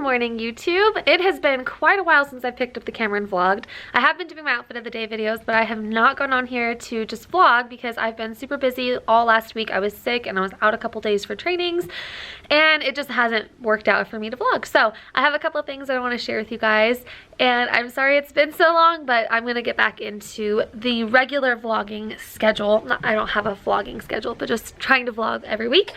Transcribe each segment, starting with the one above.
morning, YouTube. It has been quite a while since I picked up the camera and vlogged. I have been doing my outfit of the day videos, but I have not gone on here to just vlog because I've been super busy all last week. I was sick and I was out a couple days for trainings and it just hasn't worked out for me to vlog. So I have a couple of things that I want to share with you guys, and I'm sorry it's been so long, but I'm going to get back into the regular vlogging schedule. I don't have a vlogging schedule, but just trying to vlog every week.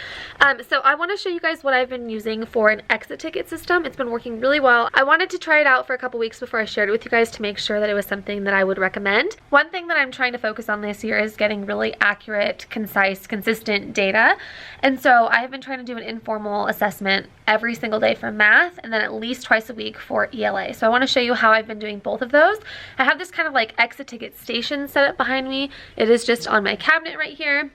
So I want to show you guys what I've been using for an exit ticket system. It's been working really well. I wanted to try it out for a couple weeks before I shared it with you guys to make sure that it was something that I would recommend. One thing that I'm trying to focus on this year is getting really accurate, concise, consistent data. And so I have been trying to do an informal assessment every single day for math and then at least twice a week for ELA. So I want to show you how I've been doing both of those. I have this kind of like exit ticket station set up behind me. It is just on my cabinet right here.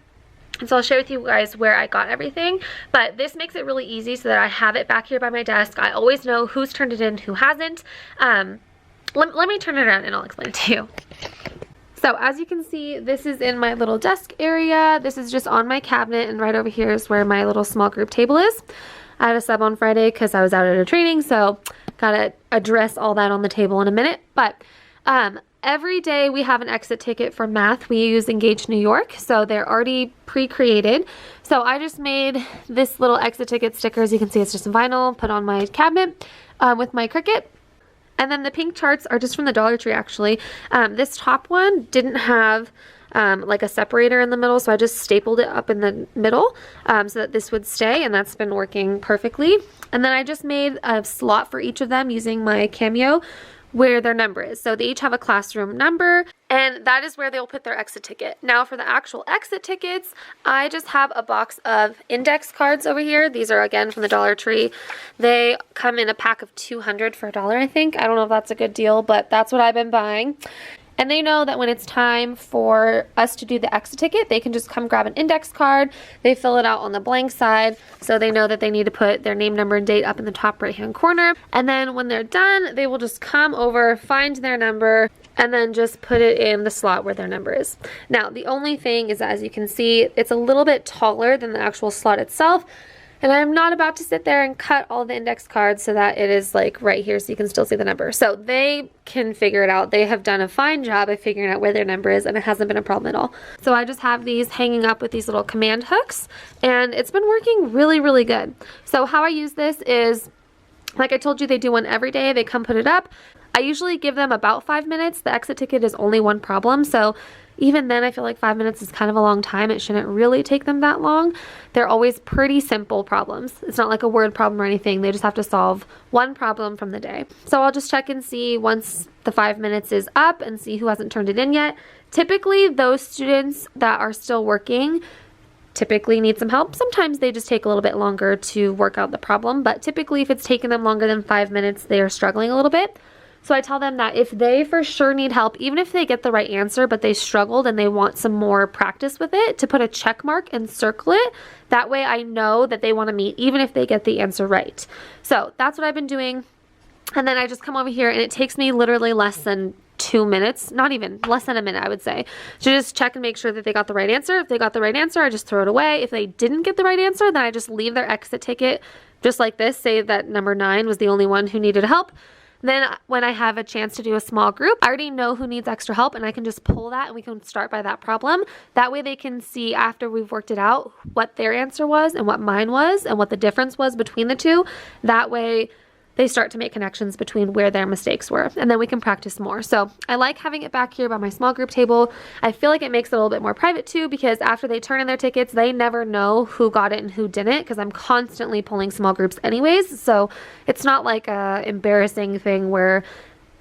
And so I'll share with you guys where I got everything, but this makes it really easy so that I have it back here by my desk. I always know who's turned it in, who hasn't. Let me turn it around and I'll explain it to you. So as you can see, this is in my little desk area. This is just on my cabinet, and right over here is where my little small group table is. I had a sub on Friday because I was out at a training, so gotta address all that on the table in a minute. But every day we have an exit ticket for math. We use Engage New York, so they're already pre-created. So I just made this little exit ticket sticker. As you can see, it's just vinyl, put on my cabinet with my Cricut. And then the pink charts are just from the Dollar Tree, actually. This top one didn't have like a separator in the middle, so I just stapled it up in the middle so that this would stay, and that's been working perfectly. And then I just made a slot for each of them using my Cameo where their number is. So they each have a classroom number, and that is where they'll put their exit ticket. Now for the actual exit tickets, I just have a box of index cards over here. These are again from the Dollar Tree. They come in a pack of 200 for $1, I think. I don't know if that's a good deal, but that's what I've been buying. And they know that when it's time for us to do the exit ticket, they can just come grab an index card. They fill it out on the blank side, so they know that they need to put their name, number, and date up in the top right-hand corner. And then when they're done, they will just come over, find their number, and then just put it in the slot where their number is. Now, the only thing is that, as you can see, it's a little bit taller than the actual slot itself. And I'm not about to sit there and cut all the index cards so that it is like right here so you can still see the number. So they can figure it out. They have done a fine job of figuring out where their number is, and it hasn't been a problem at all. So I just have these hanging up with these little command hooks, and it's been working really, really good. So how I use this is, like I told you, they do one every day. They come put it up. I usually give them about 5 minutes. The exit ticket is only one problem, so even then I feel like 5 minutes is kind of a long time. It shouldn't really take them that long. They're always pretty simple problems. It's not like a word problem or anything. They just have to solve one problem from the day. So I'll just check and see once the 5 minutes is up and see who hasn't turned it in yet. Typically those students that are still working typically need some help. Sometimes they just take a little bit longer to work out the problem, but typically if it's taken them longer than 5 minutes, they are struggling a little bit. So I tell them that if they for sure need help, even if they get the right answer, but they struggled and they want some more practice with it, to put a check mark and circle it. That way I know that they want to meet, even if they get the answer right. So that's what I've been doing. And then I just come over here, and it takes me literally less than 2 minutes, not even, less than a minute, I would say, to just check and make sure that they got the right answer. If they got the right answer, I just throw it away. If they didn't get the right answer, then I just leave their exit ticket just like this, say that number 9 was the only one who needed help. Then when I have a chance to do a small group, I already know who needs extra help, and I can just pull that and we can start by that problem. That way they can see, after we've worked it out, what their answer was and what mine was and what the difference was between the two. That way they start to make connections between where their mistakes were, and then we can practice more. So I like having it back here by my small group table. I feel like it makes it a little bit more private too, because after they turn in their tickets, they never know who got it and who didn't, because I'm constantly pulling small groups anyways. So it's not like a embarrassing thing where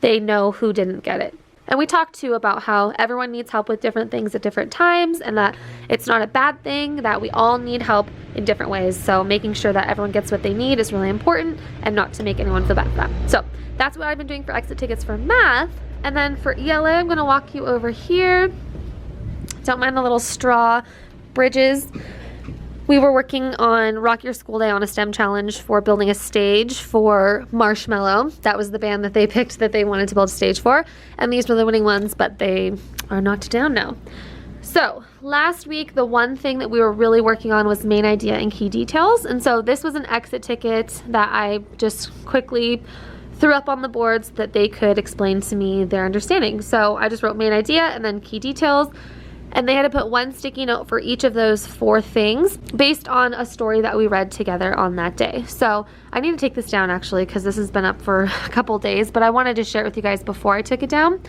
they know who didn't get it. And we talked too about how everyone needs help with different things at different times, and that it's not a bad thing, that we all need help in different ways. So making sure that everyone gets what they need is really important, and not to make anyone feel bad for that. So that's what I've been doing for exit tickets for math. And then for ELA, I'm going to walk you over here. Don't mind the little straw bridges. We were working on Rock Your School Day on a STEM challenge for building a stage for Marshmallow. That was the band that they picked that they wanted to build a stage for. And these were the winning ones, but they are knocked down now. So last week, the one thing that we were really working on was main idea and key details. And so this was an exit ticket that I just quickly threw up on the boards that they could explain to me their understanding. So I just wrote main idea and then key details. And they had to put one sticky note for each of those 4 things based on a story that we read together on that day. So I need to take this down actually, because this has been up for a couple days, but I wanted to share it with you guys before I took it down.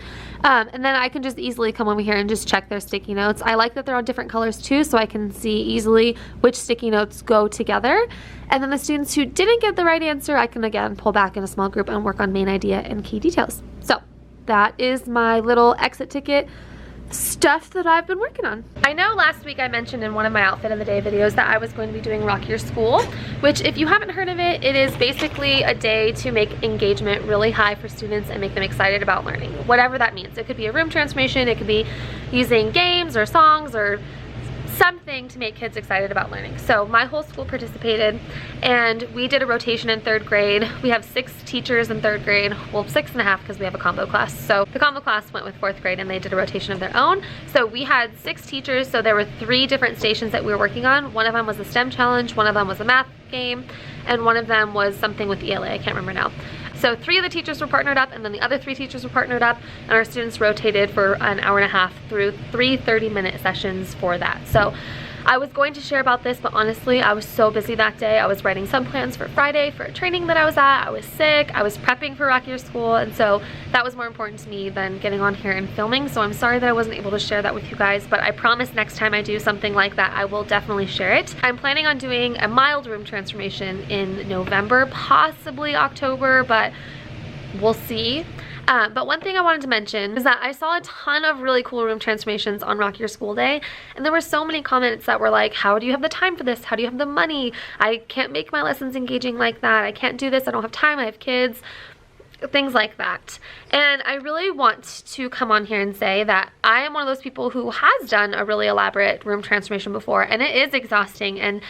And then I can just easily come over here and just check their sticky notes. I like that they're on different colors too, so I can see easily which sticky notes go together. And then the students who didn't get the right answer, I can again pull back in a small group and work on main idea and key details. So that is my little exit ticket stuff that I've been working on. I know last week I mentioned in one of my outfit of the day videos that I was going to be doing Rock Your School, which if you haven't heard of it, it is basically a day to make engagement really high for students and make them excited about learning, whatever that means. It could be a room transformation, it could be using games or songs or something to make kids excited about learning. So my whole school participated and we did a rotation in 3rd grade. We have 6 teachers in 3rd grade, well 6.5 because we have a combo class. So the combo class went with 4th grade and they did a rotation of their own. So we had 6 teachers, so there were 3 different stations that we were working on. One of them was a STEM challenge, one of them was a math game, and one of them was something with ELA, I can't remember now. So 3 of the teachers were partnered up and then the other 3 teachers were partnered up, and our students rotated for an hour and a half through 3 30-minute sessions for that. So I was going to share about this, but honestly, I was so busy that day. I was writing some plans for Friday for a training that I was at. I was sick. I was prepping for Rock Your School, and so that was more important to me than getting on here and filming. So I'm sorry that I wasn't able to share that with you guys, but I promise next time I do something like that, I will definitely share it. I'm planning on doing a mild room transformation in November, possibly October, but we'll see. But one thing I wanted to mention is that I saw a ton of really cool room transformations on Rock Your School Day, and there were so many comments that were like, how do you have the time for this? How do you have the money? I can't make my lessons engaging like that. I can't do this. I don't have time. I have kids. Things like that. And I really want to come on here and say that I am one of those people who has done a really elaborate room transformation before, and it is exhausting and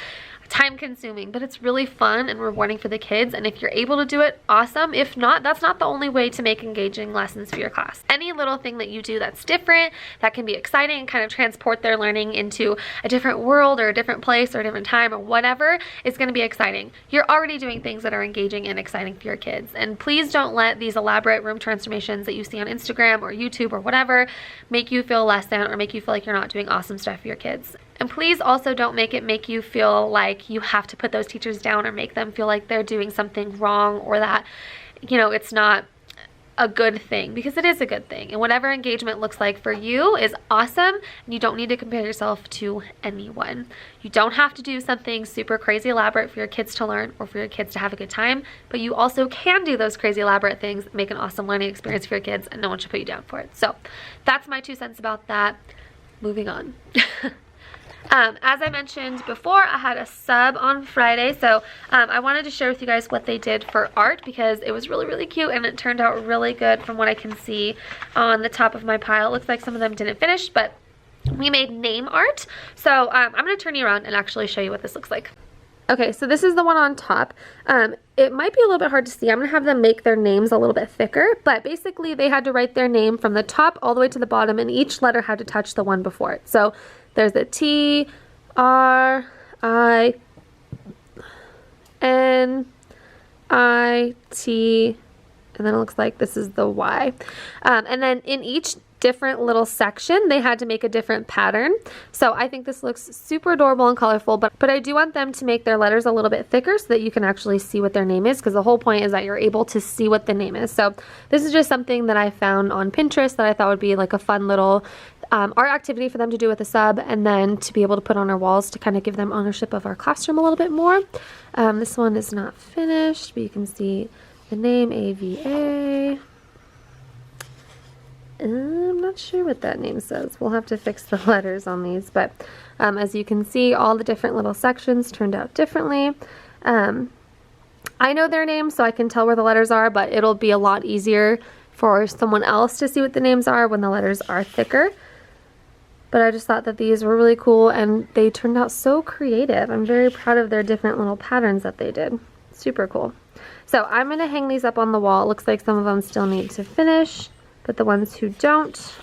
time consuming, but it's really fun and rewarding for the kids. And if you're able to do it, awesome. If not, that's not the only way to make engaging lessons for your class. Any little thing that you do that's different, that can be exciting and kind of transport their learning into a different world or a different place or a different time or whatever, is going to be exciting. You're already doing things that are engaging and exciting for your kids. And please don't let these elaborate room transformations that you see on Instagram or YouTube or whatever make you feel less than or make you feel like you're not doing awesome stuff for your kids. And please also don't make you feel like you have to put those teachers down or make them feel like they're doing something wrong or that, you know, it's not a good thing, because it is a good thing. And whatever engagement looks like for you is awesome, and you don't need to compare yourself to anyone. You don't have to do something super crazy elaborate for your kids to learn or for your kids to have a good time, but you also can do those crazy elaborate things that make an awesome learning experience for your kids, and no one should put you down for it. So that's my 2 cents about that. Moving on. As I mentioned before, I had a sub on Friday, so I wanted to share with you guys what they did for art, because it was really, really cute and it turned out really good from what I can see on the top of my pile. It looks like some of them didn't finish, but we made name art. So I'm going to turn you around and actually show you what this looks like. Okay, so this is the one on top. It might be a little bit hard to see. I'm going to have them make their names a little bit thicker, but basically they had to write their name from the top all the way to the bottom, and each letter had to touch the one before it. So there's the T, R, I, N, I, T, and then it looks like this is the Y. And then in each different little section, they had to make a different pattern. So I think this looks super adorable and colorful, but I do want them to make their letters a little bit thicker so that you can actually see what their name is, because the whole point is that you're able to see what the name is. So this is just something that I found on Pinterest that I thought would be like a fun little art activity for them to do with a sub, and then to be able to put on our walls to kind of give them ownership of our classroom a little bit more. This one is not finished, but you can see the name AVA. I'm not sure what that name says. We'll have to fix the letters on these, but as you can see, all the different little sections turned out differently. I know their names, so I can tell where the letters are, but it'll be a lot easier for someone else to see what the names are when the letters are thicker. But I just thought that these were really cool, and they turned out so creative. I'm very proud of their different little patterns that they did. Super cool. So I'm going to hang these up on the wall. It looks like some of them still need to finish, but the ones who don't,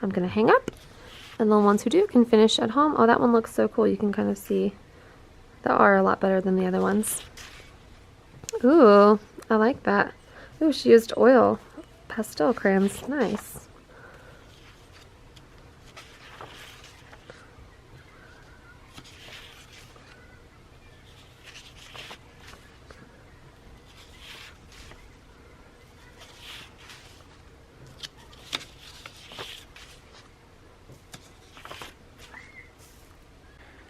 I'm going to hang up. And the ones who do can finish at home. Oh, that one looks so cool. You can kind of see the R a lot better than the other ones. Ooh, I like that. Ooh, she used oil pastel crayons. Nice.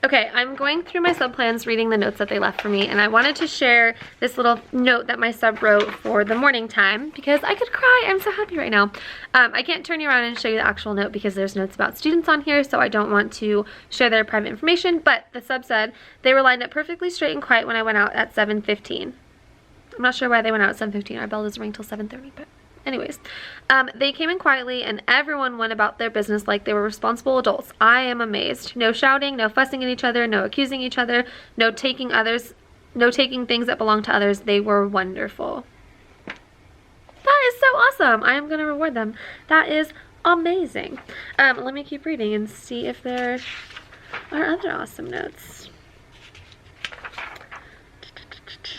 Okay, I'm going through my sub plans, reading the notes that they left for me, and I wanted to share this little note that my sub wrote for the morning time because I could cry. I'm so happy right now. I can't turn you around and show you the actual note because there's notes about students on here, so I don't want to share their private information, but the sub said, they were lined up perfectly straight and quiet when I went out at 7:15. I'm not sure why they went out at 7:15. Our bell doesn't ring till 7:30, but anyways, they came in quietly and everyone went about their business like they were responsible adults. I am amazed. No shouting, no fussing at each other, no accusing each other, no taking things that belong to others. They were wonderful. That is so awesome. I am going to reward them. That is amazing. Let me keep reading and see if there are other awesome notes.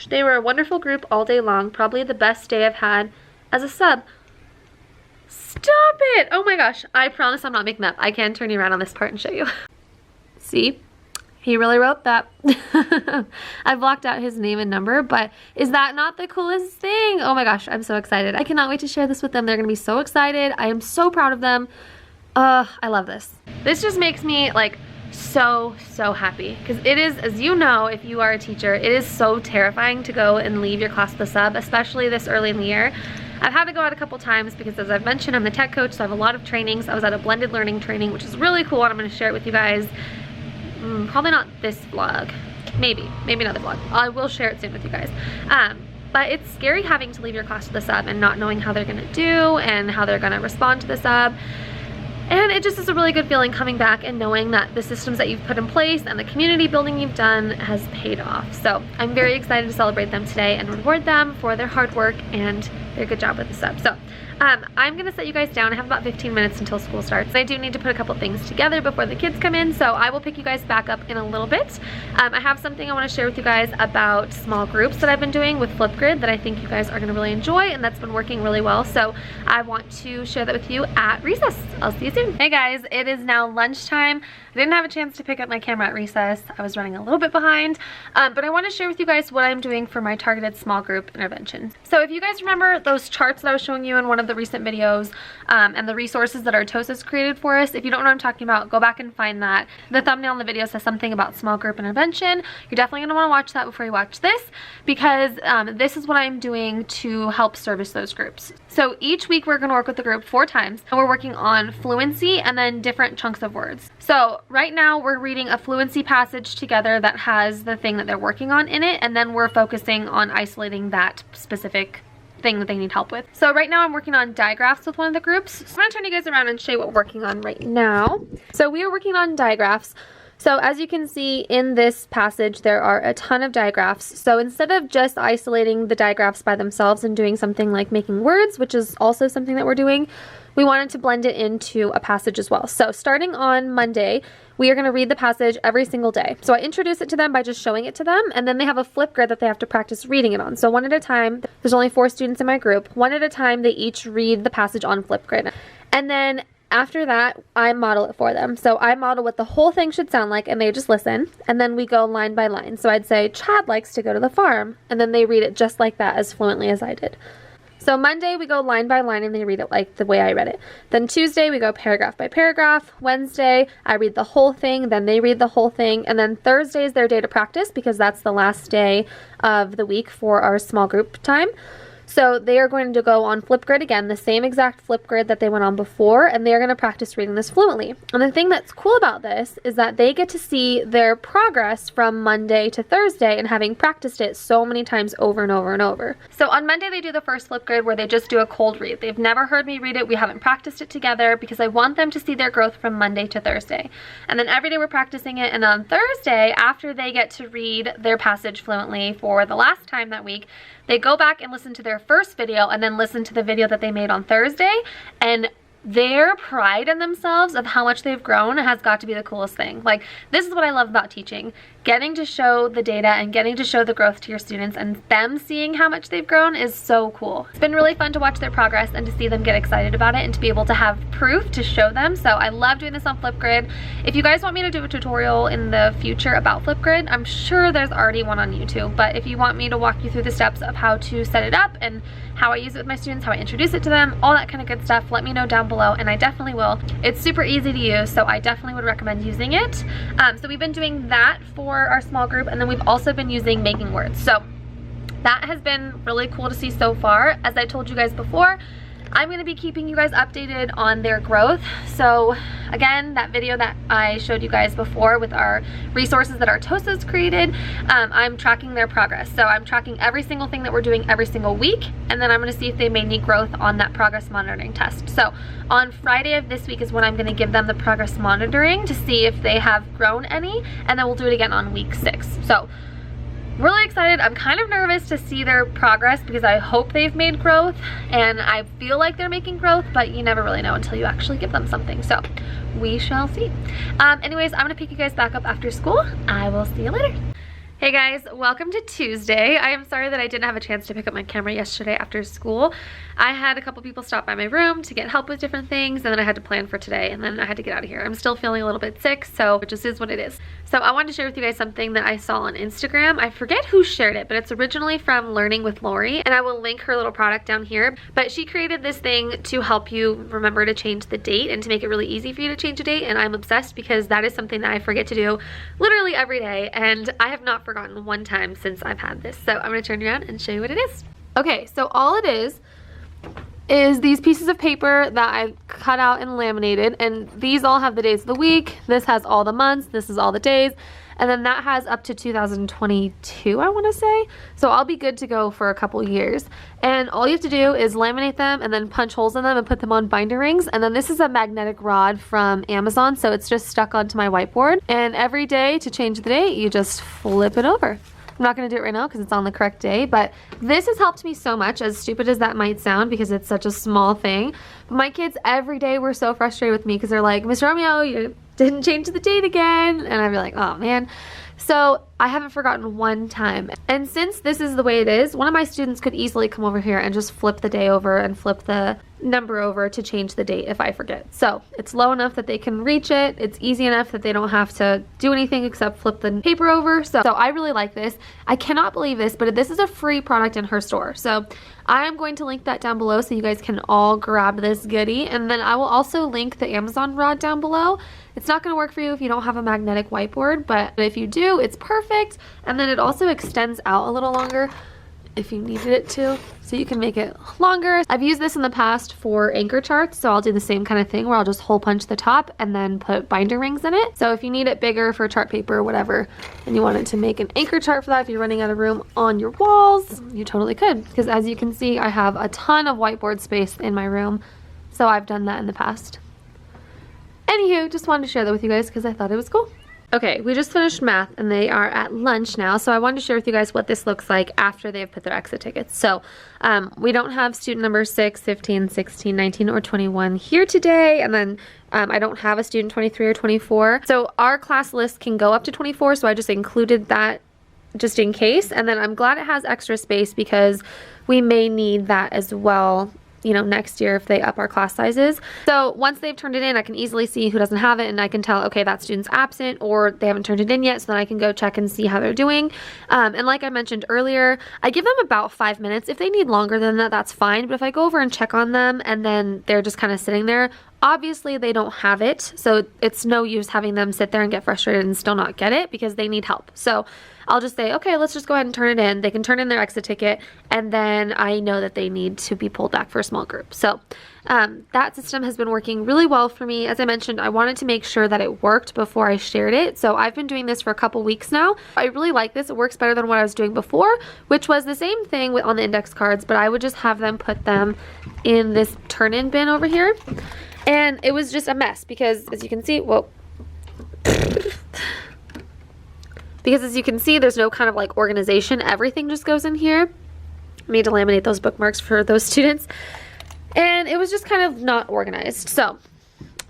They were a wonderful group all day long. Probably the best day I've had as a sub. Stop it! Oh my gosh, I promise I'm not making that up. I can turn you around on this part and show you. See? He really wrote that. I blocked out his name and number, but is that not the coolest thing? Oh my gosh, I'm so excited. I cannot wait to share this with them. They're gonna be so excited. I am so proud of them. I love this. This just makes me like so happy because it is, as you know, if you are a teacher, it is so terrifying to go and leave your class with a sub, especially this early in the year. I've had to go out a couple times because, as I've mentioned, I'm the tech coach, so I have a lot of trainings. I was at a blended learning training, which is really cool, and I'm going to share it with you guys. Probably not this vlog. Maybe another vlog. I will share it soon with you guys. But it's scary having to leave your class with a sub and not knowing how they're going to do and how they're going to respond to the sub. And it just is a really good feeling coming back and knowing that the systems that you've put in place and the community building you've done has paid off. So I'm very excited to celebrate them today and reward them for their hard work and their good job with the sub. So I'm gonna set you guys down. I have about 15 minutes until school starts. I do need to put a couple things together before the kids come in, so I will pick you guys back up in a little bit. I have something I want to share with you guys about small groups that I've been doing with Flipgrid that I think you guys are gonna really enjoy, and that's been working really well. So I want to share that with you at recess. I'll see you soon. Hey guys, it is now lunchtime. I didn't have a chance to pick up my camera at recess. I was running a little bit behind, but I want to share with you guys what I'm doing for my targeted small group intervention. So if you guys remember those charts that I was showing you in one of the recent videos, and the resources that our TOSA's created for us, if you don't know what I'm talking about, go back and find that. The thumbnail in the video says something about small group intervention. You're definitely going to want to watch that before you watch this, because this is what I'm doing to help service those groups. So each week we're going to work with the group 4 times, and we're working on fluency and then different chunks of words. So right now we're reading a fluency passage together that has the thing that they're working on in it, and then we're focusing on isolating that specific thing that they need help with. So right now I'm working on digraphs with one of the groups. So I'm going to turn you guys around and show you what we're working on right now. So we are working on digraphs. So as you can see in this passage, there are a ton of digraphs. So instead of just isolating the digraphs by themselves and doing something like making words, which is also something that we're doing, we wanted to blend it into a passage as well. So starting on Monday, we are going to read the passage every single day. So I introduce it to them by just showing it to them, and then they have a flip grid that they have to practice reading it on. So one at a time, there's only 4 students in my group. One at a time, they each read the passage on Flipgrid. And then after that, I model it for them. So I model what the whole thing should sound like, and they just listen, and then we go line by line. So I'd say, Chad likes to go to the farm, and then they read it just like that, as fluently as I did. So Monday we go line by line and they read it like the way I read it. Then Tuesday we go paragraph by paragraph. Wednesday I read the whole thing, then they read the whole thing. And then Thursday is their day to practice because that's the last day of the week for our small group time. So they are going to go on Flipgrid again, the same exact Flipgrid that they went on before, and they are going to practice reading this fluently. And the thing that's cool about this is that they get to see their progress from Monday to Thursday and having practiced it so many times over and over and over. So on Monday they do the first Flipgrid where they just do a cold read. They've never heard me read it. We haven't practiced it together because I want them to see their growth from Monday to Thursday. And then every day we're practicing it, and on Thursday, after they get to read their passage fluently for the last time that week, they go back and listen to their first video and then listen to the video that they made on Thursday and their pride in themselves of how much they've grown has got to be the coolest thing. Like, this is what I love about teaching. Getting to show the data and getting to show the growth to your students and them seeing how much they've grown is so cool. It's been really fun to watch their progress and to see them get excited about it and to be able to have proof to show them. So I love doing this on Flipgrid. If you guys want me to do a tutorial in the future about Flipgrid, I'm sure there's already one on YouTube, but if you want me to walk you through the steps of how to set it up and how I use it with my students, how I introduce it to them, all that kind of good stuff, let me know down below and I definitely will. It's super easy to use, so I definitely would recommend using it. So we've been doing that for our small group, and then we've also been using making words. So that has been really cool to see so far. As I told you guys before, I'm going to be keeping you guys updated on their growth. So again, that video that I showed you guys before with our resources that our Tosas created, I'm tracking their progress. So I'm tracking every single thing that we're doing every single week, and then I'm going to see if they made any growth on that progress monitoring test. So on Friday of this week is when I'm going to give them the progress monitoring to see if they have grown any, and then we'll do it again on week 6. So really excited. I'm kind of nervous to see their progress because I hope they've made growth and I feel like they're making growth, but you never really know until you actually give them something. So we shall see. Anyways, I'm gonna pick you guys back up after school. I will see you later. Hey guys, welcome to Tuesday. I am sorry that I didn't have a chance to pick up my camera yesterday after school. I had a couple people stop by my room to get help with different things, and then I had to plan for today, and then I had to get out of here. I'm still feeling a little bit sick, so it just is what it is. So I wanted to share with you guys something that I saw on Instagram. I forget who shared it, but it's originally from Learning with Lori, and I will link her little product down here. But she created this thing to help you remember to change the date and to make it really easy for you to change a date, and I'm obsessed because that is something that I forget to do literally every day, and I have not forgotten one time since I've had this. So I'm going to turn around and show you what it is. Okay, so all it is these pieces of paper that I cut out and laminated, and these all have the days of the week. This has all the months, this is all the days, and then that has up to 2022, I want to say. So I'll be good to go for a couple years. And all you have to do is laminate them and then punch holes in them and put them on binder rings. And then this is a magnetic rod from Amazon, so it's just stuck onto my whiteboard. And every day to change the date, you just flip it over. I'm not going to do it right now because it's on the correct day, but this has helped me so much, as stupid as that might sound because it's such a small thing. But my kids every day were so frustrated with me because they're like, Miss Romeo, you didn't change the date again. And I'd be like, oh man. So I haven't forgotten one time. And since this is the way it is, one of my students could easily come over here and just flip the day over and flip the number over to change the date if I forget. So it's low enough that they can reach it. It's easy enough that they don't have to do anything except flip the paper over. So I really like this. I cannot believe this, but this is a free product in her store. So I'm going to link that down below so you guys can all grab this goodie. And then I will also link the Amazon rod down below. It's not going to work for you if you don't have a magnetic whiteboard, but if you do, it's perfect. And then it also extends out a little longer if you needed it to, so you can make it longer. I've used this in the past for anchor charts, so I'll do the same kind of thing where I'll just hole punch the top and then put binder rings in it. So if you need it bigger for chart paper or whatever, and you wanted to make an anchor chart for that if you're running out of room on your walls, you totally could. Because as you can see, I have a ton of whiteboard space in my room, so I've done that in the past. Anywho, just wanted to share that with you guys because I thought it was cool. Okay, we just finished math and they are at lunch now, so I wanted to share with you guys what this looks like after they have put their exit tickets. So we don't have student number 6, 15, 16, 19, or 21 here today, and then I don't have a student 23 or 24. So our class list can go up to 24, so I just included that just in case, and then I'm glad it has extra space because we may need that as well, you know, next year if they up our class sizes. So once they've turned it in, I can easily see who doesn't have it, and I can tell, okay, that student's absent or they haven't turned it in yet, so then I can go check and see how they're doing. And like I mentioned earlier, I give them about 5 minutes. If they need longer than that, that's fine. But if I go over and check on them and then they're just kind of sitting there, obviously they don't have it. So it's no use having them sit there and get frustrated and still not get it because they need help. So I'll just say, okay, let's just go ahead and turn it in. They can turn in their exit ticket, and then I know that they need to be pulled back for a small group. So that system has been working really well for me. As I mentioned, I wanted to make sure that it worked before I shared it. So I've been doing this for a couple weeks now. I really like this. It works better than what I was doing before, which was the same thing on the index cards, but I would just have them put them in this turn-in bin over here. And it was just a mess because, as you can see, because as you can see, there's no kind of like organization. Everything just goes in here. I need to laminate those bookmarks for those students. and it was just kind of not organized. So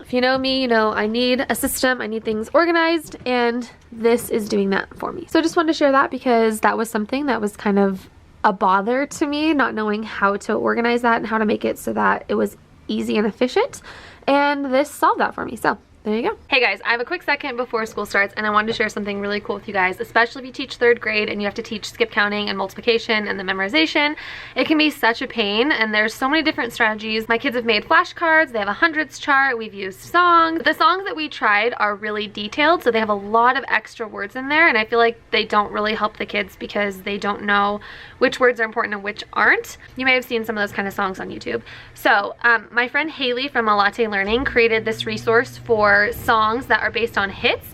if you know me, you know I need a system, I need things organized, and this is doing that for me. So I just wanted to share that because that was something that was kind of a bother to me, not knowing how to organize that and how to make it so that it was easy and efficient, and this solved that for me. So there you go. Hey guys, I have a quick second before school starts and I wanted to share something really cool with you guys, especially if you teach 3rd grade and you have to teach skip counting and multiplication and the memorization. It can be such a pain, and there's so many different strategies. My kids have made flashcards, they have a hundreds chart, we've used songs. The songs that we tried are really detailed, so they have a lot of extra words in there, and I feel like they don't really help the kids because they don't know which words are important and which aren't. You may have seen some of those kind of songs on YouTube. So my friend Haley from Elapsed Learning created this resource for songs that are based on hits,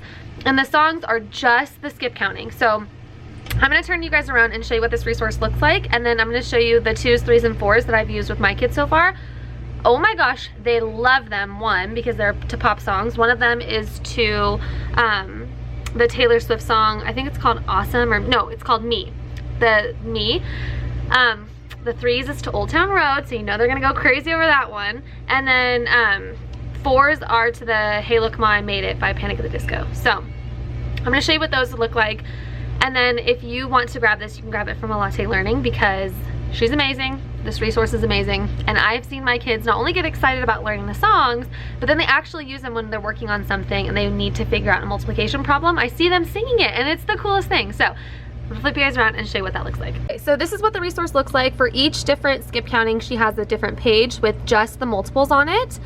and the songs are just the skip counting. So I'm going to turn you guys around and show you what this resource looks like, and then I'm going to show you the 2s, 3s, and 4s that I've used with my kids so far. Oh my gosh, they love them. One, because they're to pop songs. One of them is to the Taylor Swift song, I think it's called Awesome, or no, it's called Me. The 3s is to Old Town Road, so you know they're gonna go crazy over that one. And then 4s are to the Hey Look Ma, I Made It by Panic! At the Disco. So I'm gonna show you what those look like, and then if you want to grab this, you can grab it from Elapsed Learning because she's amazing, this resource is amazing, and I've seen my kids not only get excited about learning the songs, but then they actually use them when they're working on something and they need to figure out a multiplication problem. I see them singing it and it's the coolest thing. So I'm gonna flip you guys around and show you what that looks like. Okay, so this is what the resource looks like. For each different skip counting, she has a different page with just the multiples on it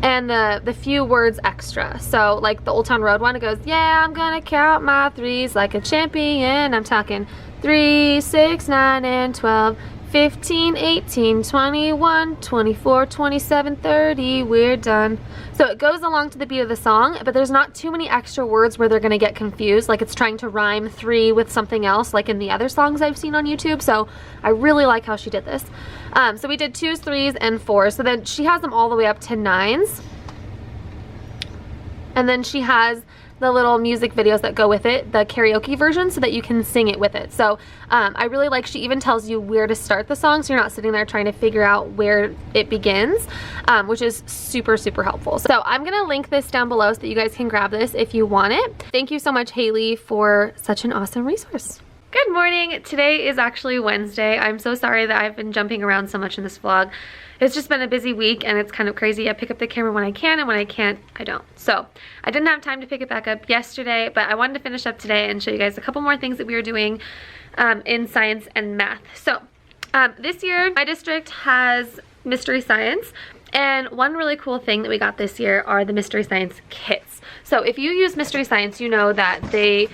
and the few words extra. So like the Old Town Road one, it goes, yeah, I'm gonna count my 3s like a champion. I'm talking 3, 6, 9, and 12, 15, 18, 21, 24, 27, 30, we're done. So it goes along to the beat of the song, but there's not too many extra words where they're gonna get confused, like it's trying to rhyme 3 with something else, like in the other songs I've seen on YouTube. So I really like how she did this. So we did 2s, 3s, and 4s. So then she has them all the way up to 9s. And then she has the little music videos that go with it, the karaoke version, so that you can sing it with it. So I really like, she even tells you where to start the song, so you're not sitting there trying to figure out where it begins, which is super, super helpful. So I'm gonna link this down below so that you guys can grab this if you want it. Thank you so much, Haley, for such an awesome resource. Good morning. Today is actually Wednesday. I'm so sorry that I've been jumping around so much in this vlog. It's just been a busy week and it's kind of crazy. I pick up the camera when I can, and when I can't, I don't. So I didn't have time to pick it back up yesterday, but I wanted to finish up today and show you guys a couple more things that we were doing in science and math. So this year, my district has mystery science. And one really cool thing that we got this year are the mystery science kits. So if you use mystery science, you know that they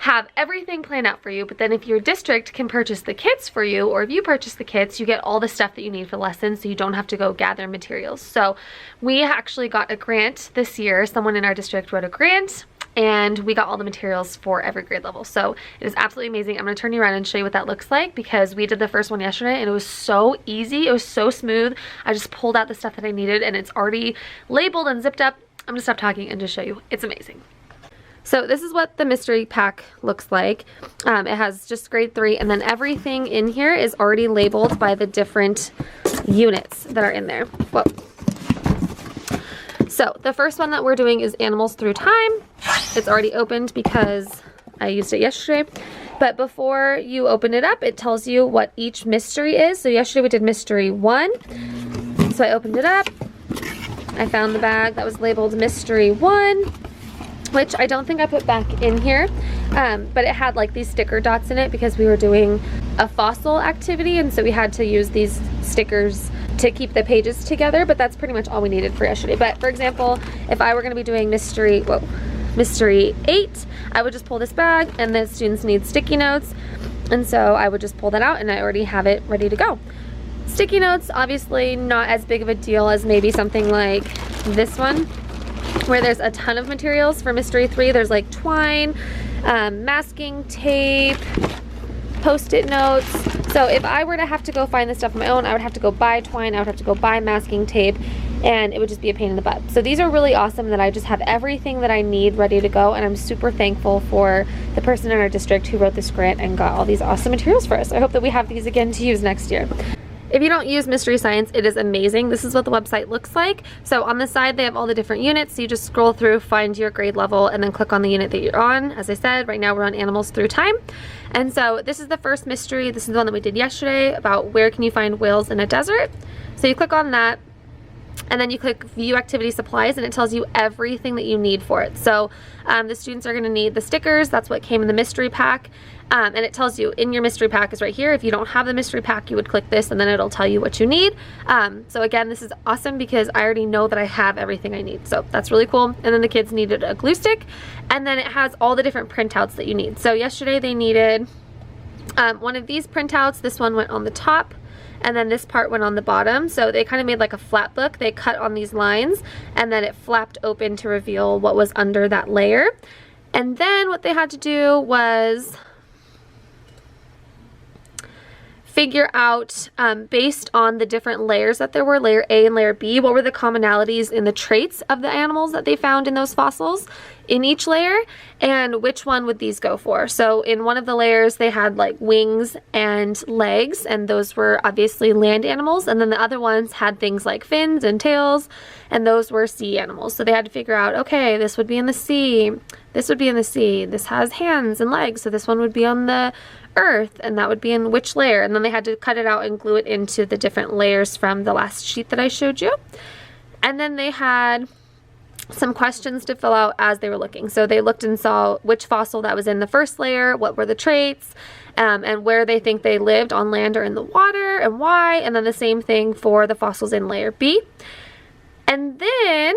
have everything planned out for you, but then if your district can purchase the kits for you, or if you purchase the kits, you get all the stuff that you need for lessons, so you don't have to go gather materials. So we actually got a grant this year. Someone in our district wrote a grant, and we got all the materials for every grade level. So it is absolutely amazing. I'm gonna turn you around and show you what that looks like, because we did the first one yesterday and it was so easy. It was so smooth. I just pulled out the stuff that I needed and it's already labeled and zipped up. I'm gonna stop talking and just show you. It's amazing. So this is what the mystery pack looks like. It has just grade 3, and then everything in here is already labeled by the different units that are in there. Whoa. So the first one that we're doing is Animals Through Time. It's already opened because I used it yesterday. But before you open it up, it tells you what each mystery is. So yesterday we did mystery 1. So I opened it up. I found the bag that was labeled mystery 1. Which I don't think I put back in here, but it had like these sticker dots in it because we were doing a fossil activity, and so we had to use these stickers to keep the pages together, but that's pretty much all we needed for yesterday. But for example, if I were going to be doing mystery 8, I would just pull this bag, and the students need sticky notes, and so I would just pull that out and I already have it ready to go. Sticky notes, obviously not as big of a deal as maybe something like this one, where there's a ton of materials. For mystery 3, there's like twine, masking tape, post-it notes. So if I were to have to go find this stuff on my own, I would have to go buy twine, I would have to go buy masking tape, and it would just be a pain in the butt. So these are really awesome that I just have everything that I need ready to go, and I'm super thankful for the person in our district who wrote this grant and got all these awesome materials for us. I hope that we have these again to use next year. If you don't use Mystery Science, it is amazing. This is what the website looks like. So on the side, they have all the different units. So you just scroll through, find your grade level, and then click on the unit that you're on. As I said, right now we're on Animals Through Time. And so this is the first mystery. This is the one that we did yesterday about where can you find whales in a desert. So you click on that, and then you click View Activity Supplies, and it tells you everything that you need for it. So the students are going to need the stickers. That's what came in the mystery pack. And it tells you in your mystery pack is right here. If you don't have the mystery pack, you would click this and then it'll tell you what you need. So again, this is awesome because I already know that I have everything I need. So that's really cool. And then the kids needed a glue stick, and then it has all the different printouts that you need. So yesterday they needed one of these printouts. This one went on the top, and then this part went on the bottom. So they kind of made like a flat book. They cut on these lines, and then it flapped open to reveal what was under that layer. And then what they had to do was figure out, based on the different layers that there were, layer A and layer B, what were the commonalities in the traits of the animals that they found in those fossils in each layer, and which one would these go for. So in one of the layers they had like wings and legs, and those were obviously land animals, and then the other ones had things like fins and tails, and those were sea animals. So they had to figure out, okay, this would be in the sea, this would be in the sea, this has hands and legs, so this one would be on the earth, and that would be in which layer. And then they had to cut it out and glue it into the different layers from the last sheet that I showed you. And then they had some questions to fill out as they were looking. So they looked and saw which fossil that was in the first layer, what were the traits, and where they think they lived, on land or in the water, and why. And then the same thing for the fossils in layer B. And then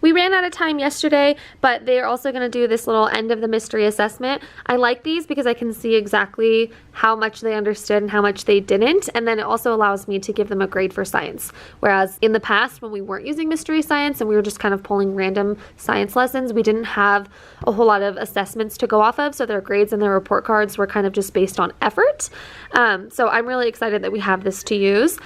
we ran out of time yesterday, but they're also going to do this little end of the mystery assessment. I like these because I can see exactly how much they understood and how much they didn't, and then it also allows me to give them a grade for science. Whereas in the past, when we weren't using Mystery Science and we were just kind of pulling random science lessons, we didn't have a whole lot of assessments to go off of, so their grades and their report cards were kind of just based on effort. So I'm really excited that we have this to use,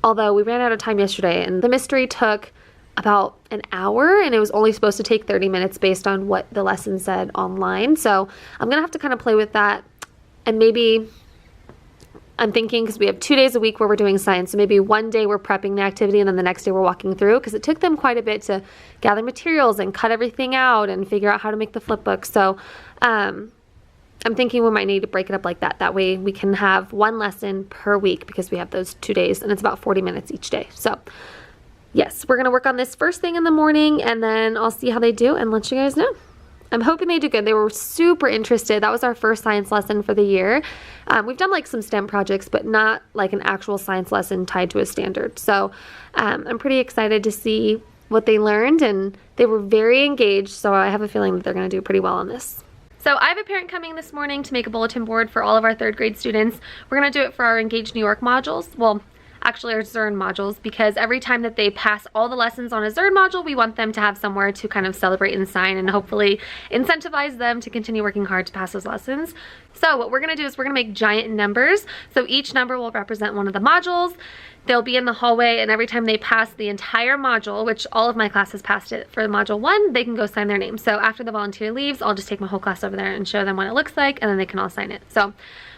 although we ran out of time yesterday, and the mystery took about an hour, and it was only supposed to take 30 minutes based on what the lesson said online. So I'm gonna have to kind of play with that, and maybe I'm thinking, because we have 2 days a week where we're doing science, so maybe one day we're prepping the activity and then the next day we're walking through, because it took them quite a bit to gather materials and cut everything out and figure out how to make the flip book. So I'm thinking we might need to break it up like that. That way we can have one lesson per week, because we have those 2 days and it's about 40 minutes each day. So yes, we're going to work on this first thing in the morning, and then I'll see how they do and let you guys know. I'm hoping they do good. They were super interested. That was our first science lesson for the year. We've done like some STEM projects, but not like an actual science lesson tied to a standard. So I'm pretty excited to see what they learned, and they were very engaged, so I have a feeling that they're going to do pretty well on this. So I have a parent coming this morning to make a bulletin board for all of our 3rd grade students. We're going to do it for our Engage New York modules. Well, actually our Zern modules, because every time that they pass all the lessons on a Zern module, we want them to have somewhere to kind of celebrate and sign, and hopefully incentivize them to continue working hard to pass those lessons. So what we're going to do is we're going to make giant numbers. So each number will represent one of the modules. They'll be in the hallway, and every time they pass the entire module, which all of my classes passed it for module 1, they can go sign their name. So after the volunteer leaves, I'll just take my whole class over there and show them what it looks like, and then they can all sign it. So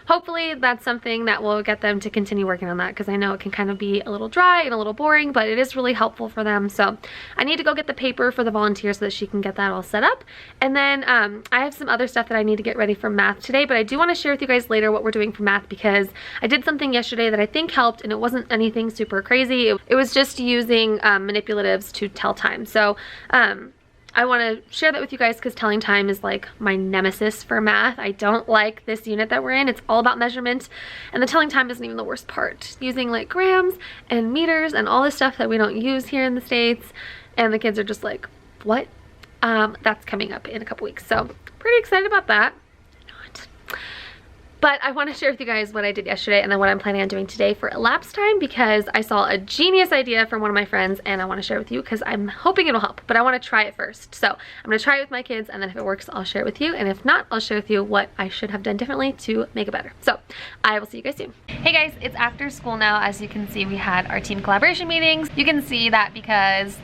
hopefully that's something that will get them to continue working on that, because I know it can kind of be a little dry and a little boring, but it is really helpful for them. So I need to go get the paper for the volunteer so that she can get that all set up. And then I have some other stuff that I need to get ready for math today, but I do want to share with you guys later what we're doing for math, because I did something yesterday that I think helped, and it wasn't anything super crazy. It was just using manipulatives to tell time. So I want to share that with you guys, because telling time is like my nemesis for math. I don't like this unit that we're in. It's all about measurement, and the telling time isn't even the worst part. Using like grams and meters and all this stuff that we don't use here in the States, and the kids are just like, what? That's coming up in a couple weeks, so pretty excited about that. But I want to share with you guys what I did yesterday and then what I'm planning on doing today for elapsed time, because I saw a genius idea from one of my friends and I want to share it with you because I'm hoping it'll help, but I want to try it first. So I'm going to try it with my kids, and then if it works, I'll share it with you, and if not, I'll share with you what I should have done differently to make it better. So I will see you guys soon. Hey guys, it's after school now. As you can see, we had our team collaboration meetings. You can see that because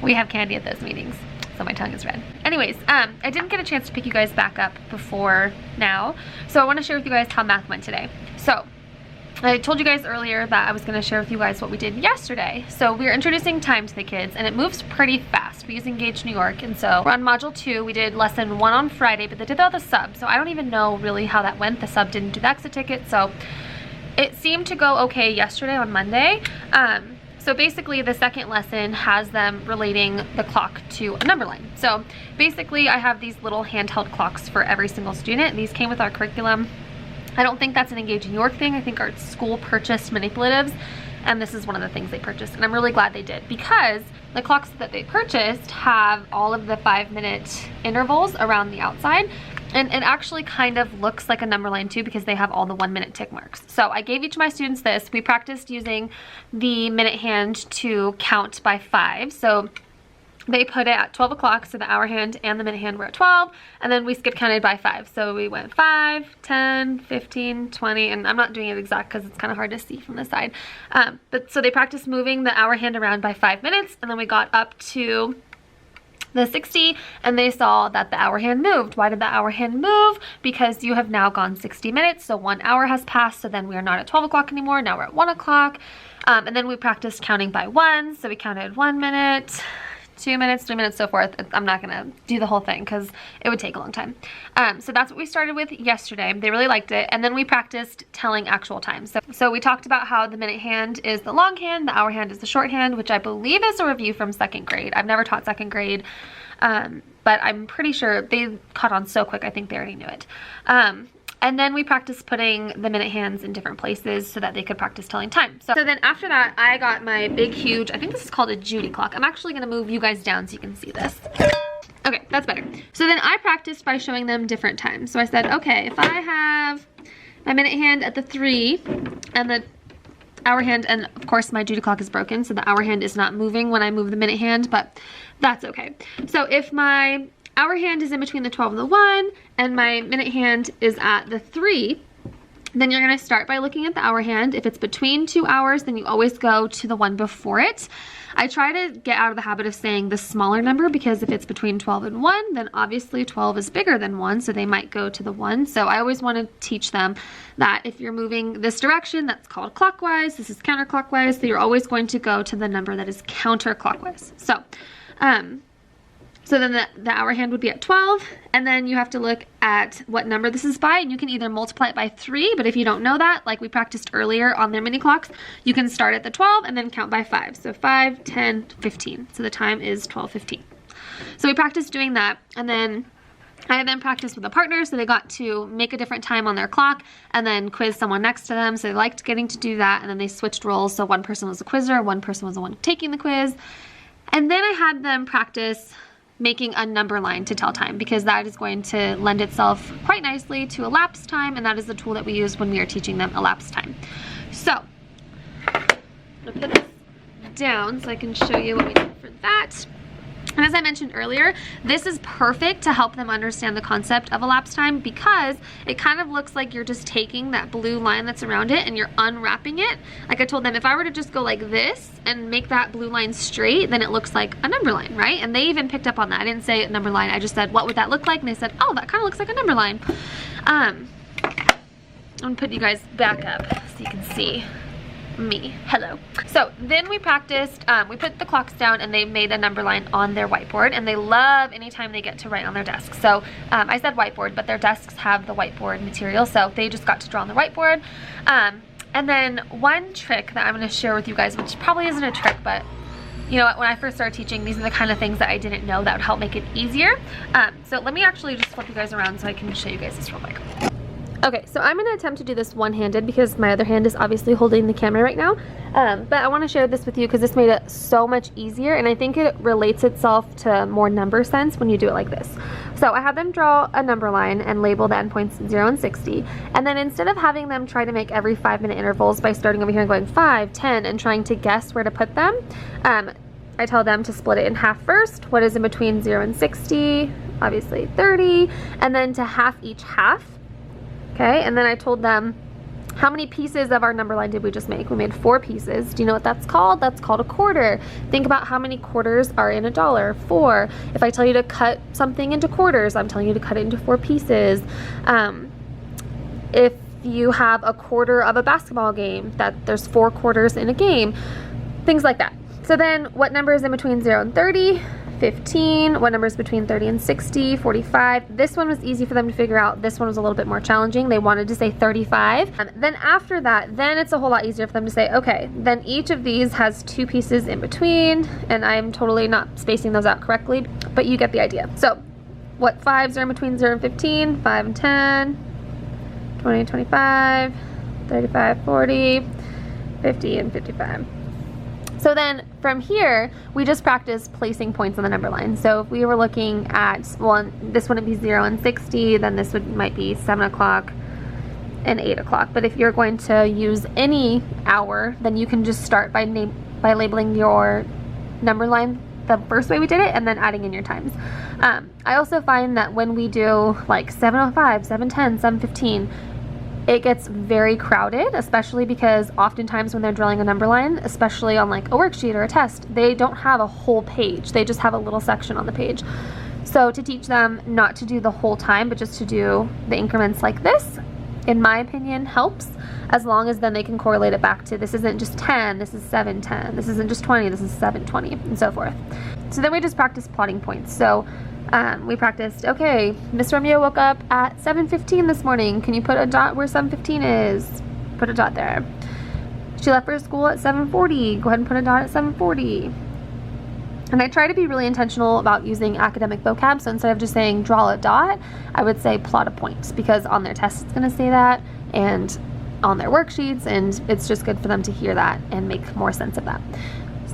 we have candy at those meetings. So my tongue is red. Anyways, I didn't get a chance to pick you guys back up before now, so I want to share with you guys how math went today. So I told you guys earlier that I was going to share with you guys what we did yesterday. So we are introducing time to the kids, and it moves pretty fast. We use Engage New York, and so we're on module 2. We did lesson 1 on Friday, but they did that with a sub, so I don't even know really how that went. The sub didn't do the exit ticket, so it seemed to go okay yesterday on Monday. So basically the second lesson has them relating the clock to a number line. So basically I have these little handheld clocks for every single student. These came with our curriculum. I don't think that's an Engage New York thing. I think our school purchased manipulatives, and this is one of the things they purchased, and I'm really glad they did, because the clocks that they purchased have all of the 5-minute intervals around the outside, and it actually kind of looks like a number line too, because they have all the 1-minute tick marks. So I gave each of my students this. We practiced using the minute hand to count by 5. So they put it at 12 o'clock, so the hour hand and the minute hand were at 12, and then we skip counted by 5. So we went 5, 10, 15, 20, and I'm not doing it exact because it's kind of hard to see from the side. But so they practiced moving the hour hand around by 5 minutes, and then we got up to the 60, and they saw that the hour hand moved. Why did the hour hand move? Because you have now gone 60 minutes, so 1 hour has passed, so then we are not at 12 o'clock anymore, now we're at 1 o'clock. And then we practiced counting by 1, so we counted 1 minute, 2 minutes, 3 minutes, so forth. I'm not gonna do the whole thing because it would take a long time. So that's what we started with yesterday. They really liked it. And then we practiced telling actual times. So we talked about how the minute hand is the long hand, the hour hand is the short hand, which I believe is a review from 2nd grade. I've never taught 2nd grade, but I'm pretty sure they caught on so quick, I think they already knew it. And then we practiced putting the minute hands in different places so that they could practice telling time. So then after that, I got my big, huge, I think this is called a Judy clock. I'm actually gonna move you guys down so you can see this. Okay, that's better. So then I practiced by showing them different times. So I said, okay, if I have my minute hand at the 3 and the hour hand, and of course my Judy clock is broken, so the hour hand is not moving when I move the minute hand, but that's okay. So if my hour hand is in between the 12 and the 1, and my minute hand is at the 3, then you're gonna start by looking at the hour hand. If it's between 2 hours, then you always go to the one before it. I try to get out of the habit of saying the smaller number, because if it's between 12 and 1, then obviously 12 is bigger than 1, so they might go to the 1. So I always want to teach them that if you're moving this direction, that's called clockwise, this is counterclockwise, so you're always going to go to the number that is counterclockwise. So then the hour hand would be at 12, and then you have to look at what number this is by, and you can either multiply it by 3, but if you don't know that, like we practiced earlier on their mini clocks, you can start at the 12 and then count by 5. So 5, 10, 15. So the time is 12:15. So we practiced doing that, and then I then practiced with a partner, so they got to make a different time on their clock and then quiz someone next to them. So they liked getting to do that, and then they switched roles. So one person was a quizzer, one person was the one taking the quiz. And then I had them practice making a number line to tell time, because that is going to lend itself quite nicely to elapsed time, and that is the tool that we use when we are teaching them elapsed time. So I'm gonna put this down so I can show you what we did for that. And as I mentioned earlier, this is perfect to help them understand the concept of elapsed time, because it kind of looks like you're just taking that blue line that's around it and you're unwrapping it. Like I told them, if I were to just go like this and make that blue line straight, then it looks like a number line, right? And they even picked up on that. I didn't say number line, I just said, what would that look like? And they said, oh, that kind of looks like a number line. I'm gonna put you guys back up so you can see me. Hello. So then we practiced, we put the clocks down and they made a number line on their whiteboard, and they love anytime they get to write on their desk. So I said whiteboard, but their desks have the whiteboard material, so they just got to draw on the whiteboard. And then one trick that I'm going to share with you guys, which probably isn't a trick, but you know what, when I first started teaching, these are the kind of things that I didn't know that would help make it easier. So let me actually just flip you guys around so I can show you guys this real quick. Okay, so I'm going to attempt to do this one-handed because my other hand is obviously holding the camera right now. But I want to share this with you because this made it so much easier, and I think it relates itself to more number sense when you do it like this. So I had them draw a number line and label the endpoints 0 and 60. And then instead of having them try to make every 5-minute intervals by starting over here and going 5, 10, and trying to guess where to put them, I tell them to split it in half first. What is in between 0 and 60? Obviously 30. And then to half each half. Okay, and then I told them, how many pieces of our number line did we just make? We made 4 pieces. Do you know what that's called? That's called a quarter. Think about how many quarters are in a dollar. 4. If I tell you to cut something into quarters, I'm telling you to cut it into 4 pieces. If you have a quarter of a basketball game, that there's 4 quarters in a game, things like that. So then what number is in between 0 and 30? 15. What number is between 30 and 60? 45. This one was easy for them to figure out. This one was a little bit more challenging. They wanted to say 35. Then after that, then it's a whole lot easier for them to say, okay, then each of these has 2 pieces in between, and I'm totally not spacing those out correctly, but you get the idea. So what 5s are in between 0 and 15? 5 and 10, 20 and 25, 35, 40, 50 and 55. So then from here, we just practice placing points on the number line. So if we were looking at, well, this wouldn't be 0 and 60, then this might be 7 o'clock and 8 o'clock. But if you're going to use any hour, then you can just start by labeling your number line the first way we did it, and then adding in your times. I also find that when we do like 7:05, 7:10, 7:15, it gets very crowded, especially because oftentimes when they're drilling a number line, especially on like a worksheet or a test, they don't have a whole page. They just have a little section on the page. So to teach them not to do the whole time, but just to do the increments like this, in my opinion, helps, as long as then they can correlate it back to, this isn't just 10, this is 7:10, this isn't just 20, this is 7:20, and so forth. So then we just practice plotting points. So we practiced, okay, Miss Romeo woke up at 7:15 this morning. Can you put a dot where 7:15 is? Put a dot there. She left for school at 7:40. Go ahead and put a dot at 7:40. And I try to be really intentional about using academic vocab. So instead of just saying draw a dot, I would say plot a point, because on their test it's going to say that, and on their worksheets, and it's just good for them to hear that and make more sense of that.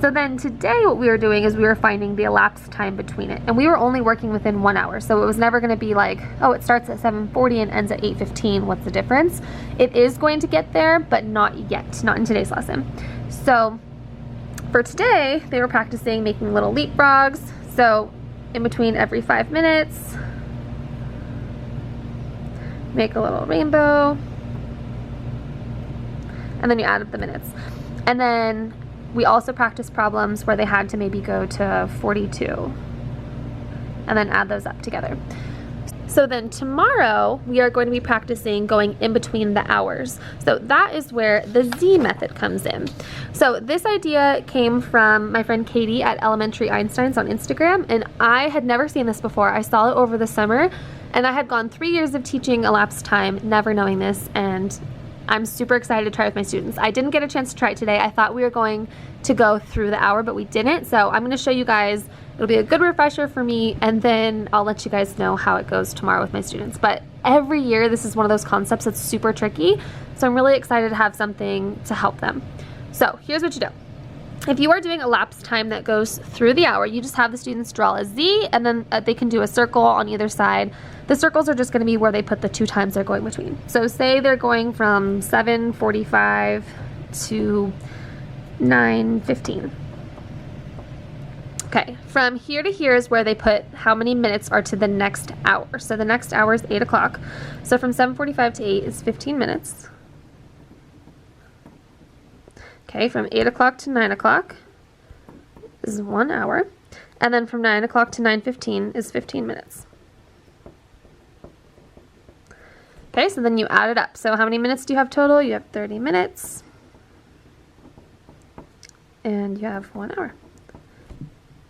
So then today what we were doing is we were finding the elapsed time between it, and we were only working within 1 hour. So it was never going to be like, oh, it starts at 7:40 and ends at 8:15. What's the difference? It is going to get there, but not yet, not in today's lesson. So for today, they were practicing making little leapfrogs. So in between every 5 minutes, make a little rainbow, and then you add up the minutes. And then we also practiced problems where they had to maybe go to 42 and then add those up together. So then tomorrow we are going to be practicing going in between the hours. So that is where the Z method comes in. So this idea came from my friend Katie at Elementary Einsteins on Instagram, and I had never seen this before. I saw it over the summer, and I had gone 3 years of teaching elapsed time, never knowing this, and I'm super excited to try with my students. I didn't get a chance to try it today. I thought we were going to go through the hour, but we didn't. So I'm going to show you guys. It'll be a good refresher for me, and then I'll let you guys know how it goes tomorrow with my students. But every year, this is one of those concepts that's super tricky. So I'm really excited to have something to help them. So here's what you do. If you are doing elapsed time that goes through the hour, you just have the students draw a Z, and then they can do a circle on either side. The circles are just going to be where they put the 2 times they're going between. So say they're going from 7:45 to 9:15. Okay, from here to here is where they put how many minutes are to the next hour. So the next hour is 8 o'clock. So from 7:45 to 8 is 15 minutes. Okay, from 8 o'clock to 9 o'clock is 1 hour. And then from 9 o'clock to 9:15 is 15 minutes. Okay, so then you add it up. So how many minutes do you have total? You have 30 minutes. And you have 1 hour.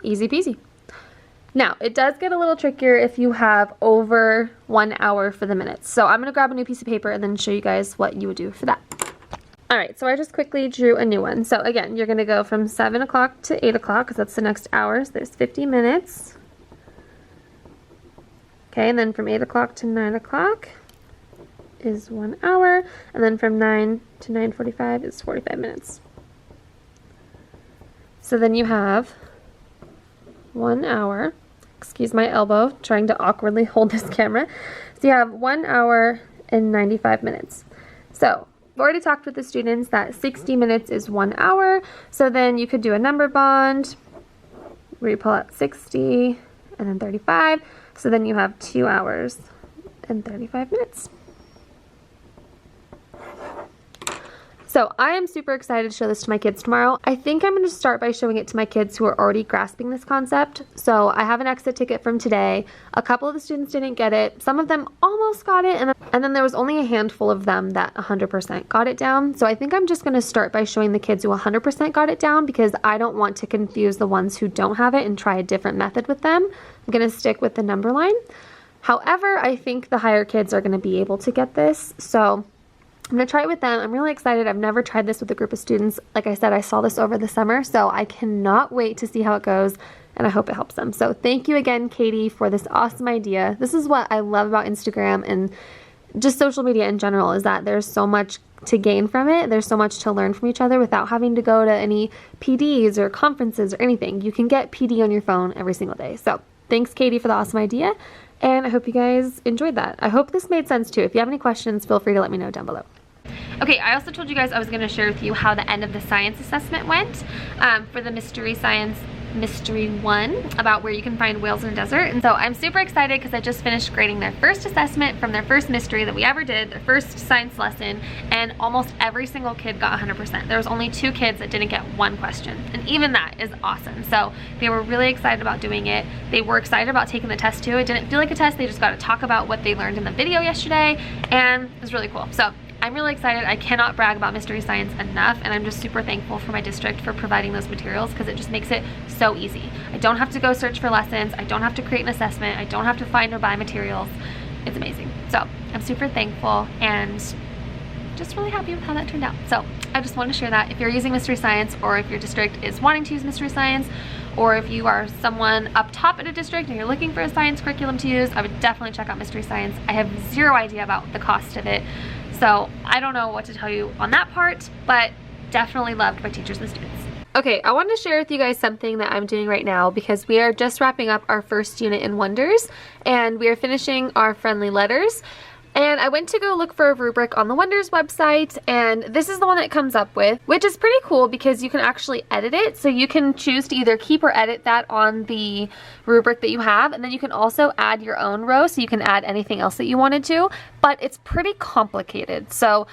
Easy peasy. Now, it does get a little trickier if you have over 1 hour for the minutes. So I'm going to grab a new piece of paper and then show you guys what you would do for that. Alright, so I just quickly drew a new one. So again, you're going to go from 7 o'clock to 8 o'clock, because that's the next hour. So there's 50 minutes. Okay, and then from 8 o'clock to 9 o'clock is 1 hour. And then from 9 to 9:45 is 45 minutes. So then you have 1 hour. Excuse my elbow, trying to awkwardly hold this camera. So you have 1 hour and 95 minutes. So I've already talked with the students that 60 minutes is 1 hour. So then you could do a number bond where you pull out 60 and then 35. So then you have 2 hours and 35 minutes. So I am super excited to show this to my kids tomorrow. I think I'm going to start by showing it to my kids who are already grasping this concept. So I have an exit ticket from today. A couple of the students didn't get it. Some of them almost got it. And then there was only a handful of them that 100% got it down. So I think I'm just going to start by showing the kids who 100% got it down because I don't want to confuse the ones who don't have it and try a different method with them. I'm going to stick with the number line. However, I think the higher kids are going to be able to get this. So I'm going to try it with them. I'm really excited. I've never tried this with a group of students. Like I said, I saw this over the summer, so I cannot wait to see how it goes, and I hope it helps them. So thank you again, Katie, for this awesome idea. This is what I love about Instagram and just social media in general, is that there's so much to gain from it. There's so much to learn from each other without having to go to any PDs or conferences or anything. You can get PD on your phone every single day. So thanks, Katie, for the awesome idea. And I hope you guys enjoyed that. I hope this made sense too. If you have any questions, feel free to let me know down below. Okay, I also told you guys I was going to share with you how the end of the science assessment went for the Mystery Science Mystery 1 about where you can find whales in a desert. And so I'm super excited because I just finished grading their first assessment from their first mystery that we ever did, their first science lesson, and almost every single kid got 100%. There was only 2 kids that didn't get 1 question, and even that is awesome. So they were really excited about doing it. They were excited about taking the test too. It didn't feel like a test. They just got to talk about what they learned in the video yesterday, and it was really cool. So I'm really excited. I cannot brag about Mystery Science enough, and I'm just super thankful for my district for providing those materials because it just makes it so easy. I don't have to go search for lessons. I don't have to create an assessment. I don't have to find or buy materials. It's amazing. So I'm super thankful and just really happy with how that turned out. So I just wanted to share that. If you're using Mystery Science, or if your district is wanting to use Mystery Science, or if you are someone up top at a district and you're looking for a science curriculum to use, I would definitely check out Mystery Science. I have zero idea about the cost of it, so I don't know what to tell you on that part, but definitely loved by teachers and students. Okay, I wanted to share with you guys something that I'm doing right now because we are just wrapping up our first unit in Wonders, and we are finishing our friendly letters. And I went to go look for a rubric on the Wonders website, and this is the one that it comes up with, which is pretty cool because you can actually edit it. So you can choose to either keep or edit that on the rubric that you have, and then you can also add your own row, so you can add anything else that you wanted to, but it's pretty complicated. So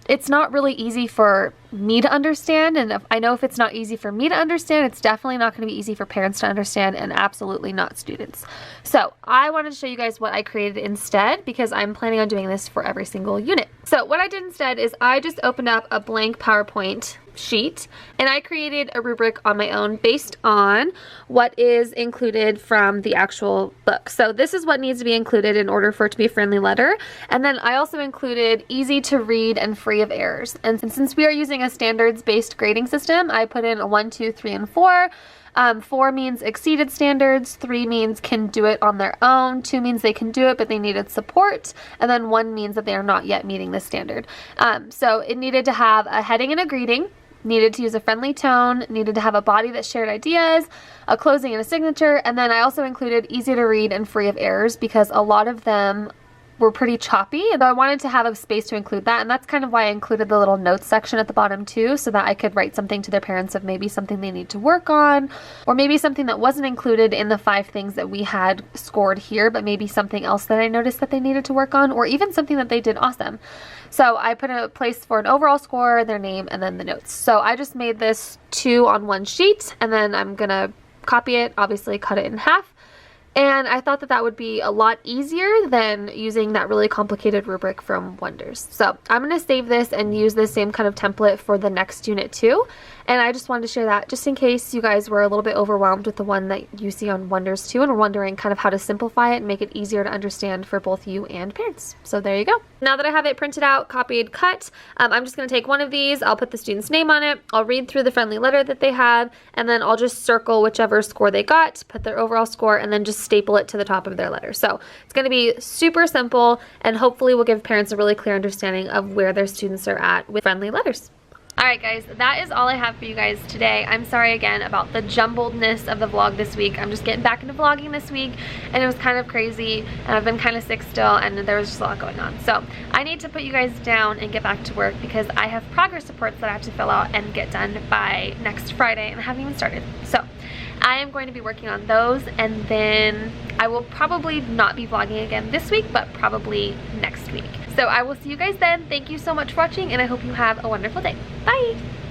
it's not really easy for me to understand, and I know if it's not easy for me to understand, it's definitely not going to be easy for parents to understand, and absolutely not students. So I wanted to show you guys what I created instead because I'm planning on doing this for every single unit. So what I did instead is I just opened up a blank PowerPoint sheet and I created a rubric on my own based on what is included from the actual book. So this is what needs to be included in order for it to be a friendly letter, and then I also included easy to read and free of errors. And since we are using a standards-based grading system, I put in a 1, 2, 3, and 4. 4 means exceeded standards, 3 means can do it on their own, 2 means they can do it but they needed support, and then 1 means that they are not yet meeting the standard. So it needed to have a heading and a greeting, needed to use a friendly tone, needed to have a body that shared ideas, a closing and a signature, and then I also included easy to read and free of errors because a lot of them were pretty choppy, and I wanted to have a space to include that, and that's kind of why I included the little notes section at the bottom too, so that I could write something to their parents of maybe something they need to work on, or maybe something that wasn't included in the 5 things that we had scored here, but maybe something else that I noticed that they needed to work on, or even something that they did awesome. So I put a place for an overall score, their name, and then the notes. So I just made this 2 on 1 sheet, and then I'm gonna copy it, obviously cut it in half. And I thought that that would be a lot easier than using that really complicated rubric from Wonders. So I'm going to save this and use the same kind of template for the next unit too. And I just wanted to share that just in case you guys were a little bit overwhelmed with the one that you see on Wonders too and are wondering kind of how to simplify it and make it easier to understand for both you and parents. So there you go. Now that I have it printed out, copied, cut, I'm just going to take one of these. I'll put the student's name on it. I'll read through the friendly letter that they have, and then I'll just circle whichever score they got, put their overall score, and then just staple it to the top of their letter. So it's going to be super simple, and hopefully will give parents a really clear understanding of where their students are at with friendly letters. Alright guys, that is all I have for you guys today. I'm sorry again about the jumbledness of the vlog this week. I'm just getting back into vlogging this week, and it was kind of crazy, and I've been kind of sick still, and there was just a lot going on. So I need to put you guys down and get back to work because I have progress reports that I have to fill out and get done by next Friday, and I haven't even started. So I am going to be working on those, and then I will probably not be vlogging again this week, but probably next week. So I will see you guys then. Thank you so much for watching, and I hope you have a wonderful day. Bye!